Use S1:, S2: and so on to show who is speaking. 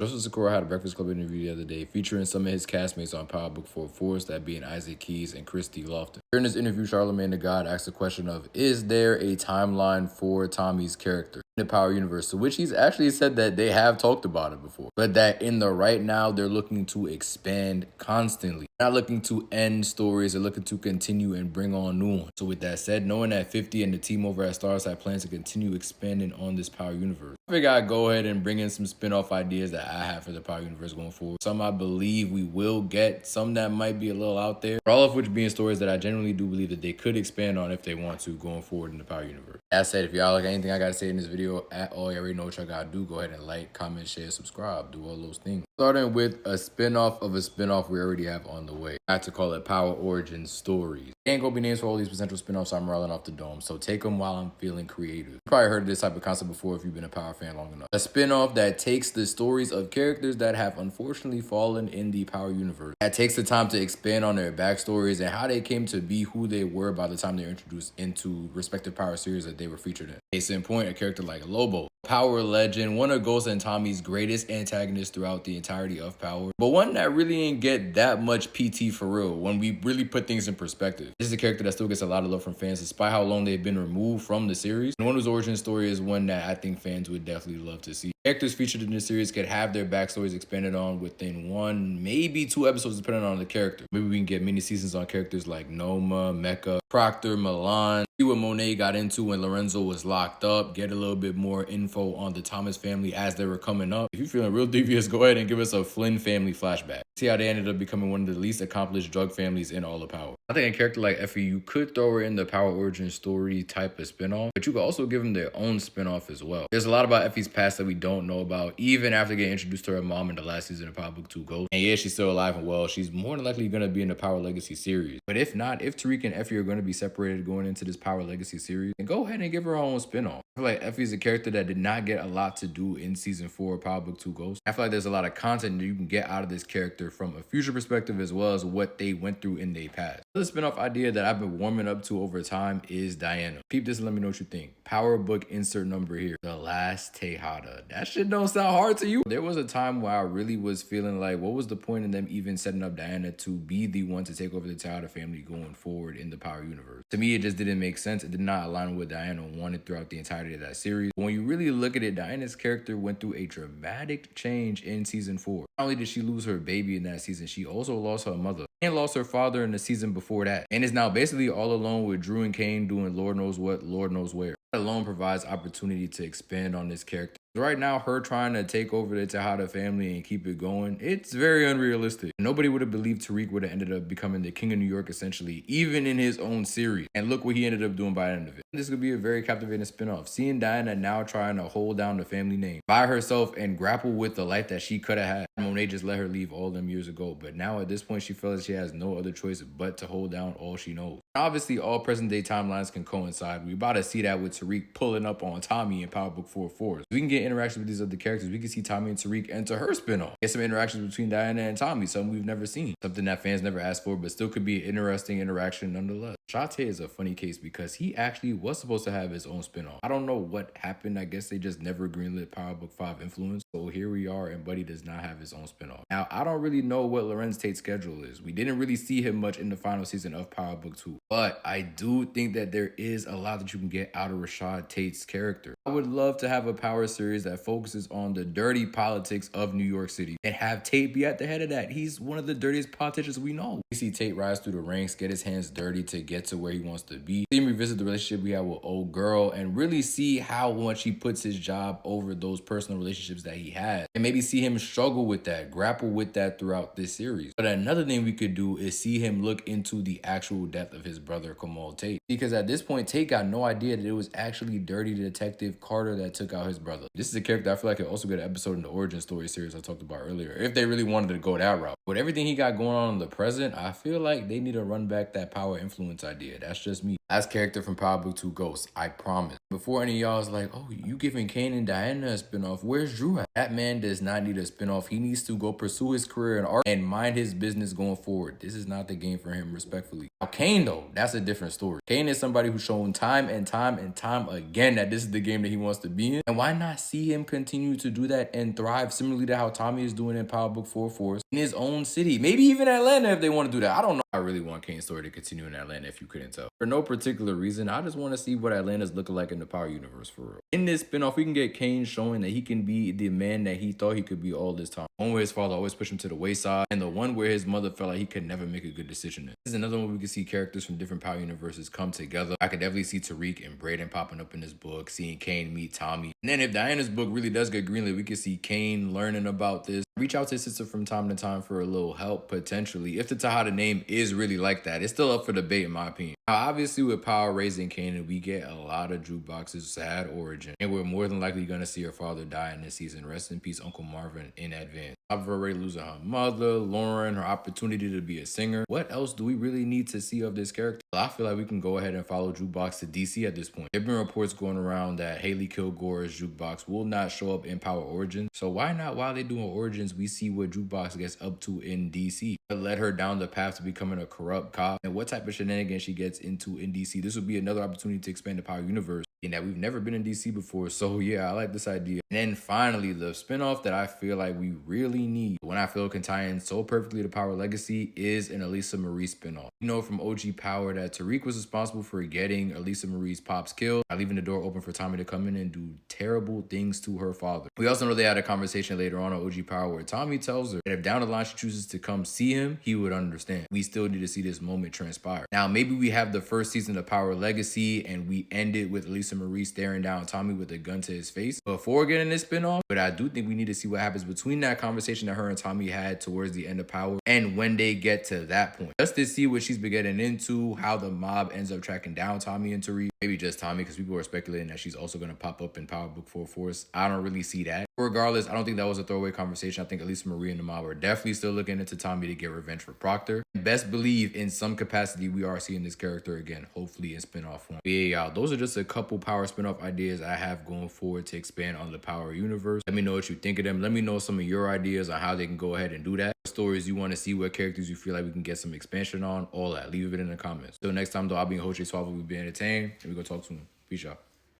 S1: Joseph Sikora had a Breakfast Club interview the other day featuring some of his castmates on Power Book 4 that being Isaac Keys and Christy Lofton. During this interview, Charlamagne the God asked the question of, is there a timeline for Tommy's character in the Power Universe? To which he's actually said that they have talked about it before, but that in the right now, they're looking to expand constantly. Not looking to end stories, they're looking to continue and bring on new ones. So with that said, knowing that 50 and the team over at Starz have plans to continue expanding on this Power Universe, I figured I'd go ahead and bring in some spin-off ideas that I have for the Power Universe going forward. Some I believe we will get, some that might be a little out there, all of which being stories that I genuinely do believe that they could expand on if they want to going forward in the Power Universe. That said, if y'all like anything I gotta say in this video at all, you already know what y'all gotta do. Go ahead and like, comment, share, subscribe, do all those things. Starting with a spin-off of a spin-off we already have on the way. I have to call it Power Origin Stories. Ain't gonna be names for all these potential spin-offs, so I'm rolling off the dome. So take them while I'm feeling creative. You probably heard of this type of concept before if you've been a Power fan long enough. A spin-off that takes the stories of characters that have unfortunately fallen in the Power Universe. That takes the time to expand on their backstories and how they came to be who they were by the time they were introduced into respective Power series that they were featured in. Case in point, a character like Lobo. Power legend, one of Ghost and Tommy's greatest antagonists throughout the entirety of Power, but one that really ain't get that much PT for real when we really put things in perspective. This is a character that still gets a lot of love from fans despite how long they've been removed from the series, and one whose origin story is one that I think fans would definitely love to see. Characters featured in this series could have their backstories expanded on within 1, maybe 2 episodes depending on the character. Maybe we can get mini seasons on characters like Noma, Mecha, Proctor, Milan, see what Monet got into when Lorenzo was locked up, get a little bit more info on the Thomas family as they were coming up. If you're feeling real devious, go ahead and give us a Flynn family flashback. See how they ended up becoming one of the least accomplished drug families in all of Power. I think a character like Effie, you could throw her in the Power Origin Story type of spinoff, but you could also give them their own spinoff as well. There's a lot about Effie's past that we don't know about, even after getting introduced to her mom in the last season of Power Book 2 Ghost. And yeah, she's still alive and well. She's more than likely going to be in the Power Legacy series. But if not, if Tariq and Effie are going to be separated going into this Power Legacy series, then go ahead and give her own spinoff. I feel like Effie's a character that did not get a lot to do in season 4 of Power Book 2 Ghost. I feel like there's a lot of content that you can get out of this character from a future perspective as well as what they went through in their past. Another spinoff idea that I've been warming up to over time is Diana. Peep this and let me know what you think. Power Book insert number here. The Last Tejada. That shit don't sound hard to you. There was a time where I really was feeling like, what was the point in them even setting up Diana to be the one to take over the Tejada family going forward in the Power universe? To me, it just didn't make sense. It did not align with what Diana wanted throughout the entirety of that series. But when you really look at it, Diana's character went through a dramatic change in season 4. Not only did she lose her baby in that season, she also lost her mother and lost her father in the season before that, and is now basically all alone with Drew and Kane doing Lord knows what, Lord knows where. That alone provides opportunity to expand on this character. Right now, her trying to take over the Tejada family and keep it going, it's very unrealistic. Nobody would have believed Tariq would have ended up becoming the king of New York essentially, even in his own series. And look what he ended up doing by the end of it. This could be a very captivating spinoff. Seeing Diana now trying to hold down the family name by herself and grapple with the life that she could have had. Monet just let her leave all them years ago, but now at this point she feels like she has no other choice but to hold down all she knows. Obviously, all present day timelines can coincide. We about to see that with Tariq pulling up on Tommy in Power Book 4. We can get interactions with these other characters. We can see Tommy and Tariq enter her spinoff. Get some interactions between Diana and Tommy, something we've never seen. Something that fans never asked for, but still could be an interesting interaction nonetheless. Shate is a funny case because he actually was supposed to have his own spinoff. I don't know what happened. I guess they just never greenlit Power Book 5 influence. So here we are, and Buddy does not have his own spinoff. Now, I don't really know what Lorenz Tate's schedule is. We didn't really see him much in the final season of Power Book 2. But I do think that there is a lot that you can get out of Rashad Tate's character. I would love to have a Power series that focuses on the dirty politics of New York City and have Tate be at the head of that. He's one of the dirtiest politicians we know. We see Tate rise through the ranks, get his hands dirty to get to where he wants to be. See him revisit the relationship we have with old girl and really see how much he puts his job over those personal relationships that he has. And maybe see him struggle with that, grapple with that throughout this series. But another thing we could do is see him look into the actual death of his brother Kamal Tate. Because at this point, Tate got no idea that it was actually dirty detective Carter that took out his brother. This is a character I feel like could also get an episode in the origin story series I talked about earlier, if they really wanted to go that route. With everything he got going on in the present, I feel like they need to run back that power influence idea. That's just me. Last character from Power Book 2 Ghost, I promise. Before any of y'all is like, oh, you giving Kane and Diana a spinoff, where's Drew at? That man does not need a spinoff. He needs to go pursue his career in art and mind his business going forward. This is not the game for him, respectfully. Now, Cane, though, that's a different story. Cane is somebody who's shown time and time and time again that this is the game that he wants to be in. And why not see him continue to do that and thrive similarly to how Tommy is doing in Power Book 4 Force in his own city? Maybe even Atlanta if they want to do that. I don't know. I really want Kane's story to continue in Atlanta if you couldn't tell. For no particular reason, I just want to see what Atlanta's looking like in the Power universe for real. In this spinoff, we can get Cane showing that he can be the man that he thought he could be all this time. One where his father always pushed him to the wayside, and the one where his mother felt like he could never make a good decision in. This is another one where we can see characters from different Power universes come together. I could definitely see Tariq and Brayden popping up in this book, seeing Cane meet Tommy. And then if Diana's book really does get greenlit, we can see Cane learning about this. Reach out to his sister from time to time for a little help, potentially. If the Tejada name is really like that, it's still up for debate in my opinion. Now, obviously with Power raising Kanan, we get a lot of Jukebox's sad origin. And we're more than likely going to see her father die in this season. Rest in peace, Uncle Marvin, in advance. I've already losing her mother, Lauren, her opportunity to be a singer. What else do we really need to see of this character? I feel like we can go ahead and follow Jukebox to DC at this point. There have been reports going around that Haley Kilgore's Jukebox will not show up in Power Origins. So why not, while they're doing Origins, we see what Jukebox gets up to in DC. It led her down the path to becoming a corrupt cop and what type of shenanigans she gets into in DC. This would be another opportunity to expand the Power universe in that we've never been in DC before. So yeah, I like this idea. And then finally, the spinoff that I feel like we really need, when I feel can tie in so perfectly to Power Legacy, is an Elisa Marie spinoff. You know from OG Power that Tariq was responsible for getting Elisa Marie's pops killed by leaving the door open for Tommy to come in and do terrible things to her father. We also know they had a conversation later on OG Power where Tommy tells her that if down the line she chooses to come see him, he would understand. We still need to see this moment transpire. Now, maybe we have the first season of Power Legacy and we end it with Elisa Marie staring down Tommy with a gun to his face before getting this spinoff. But I do think we need to see what happens between that conversation that her and Tommy had towards the end of Power and when they get to that point. Just to see what she's been getting into, how the mob ends up tracking down Tommy and Tariq. Maybe just Tommy, because people are speculating that she's also going to pop up in Power Book 4 Force. I don't really see that. Regardless, I don't think that was a throwaway conversation. I think Elisa Marie and the mob are definitely still looking into Tommy to get revenge for Proctor. Best believe in some capacity we are seeing this character again, hopefully in spinoff form. But yeah, y'all, those are just a couple Power spinoff ideas I have going forward to expand on the Power universe. Let me know what you think of them. Let me know some of your ideas on how they can go ahead and do that. What stories you want to see, what characters you feel like we can get some expansion on, all that. Leave it in the comments. Till next time though, I'll be your host, Jay Suave. We'll be entertained, and we're gonna talk soon. Peace out.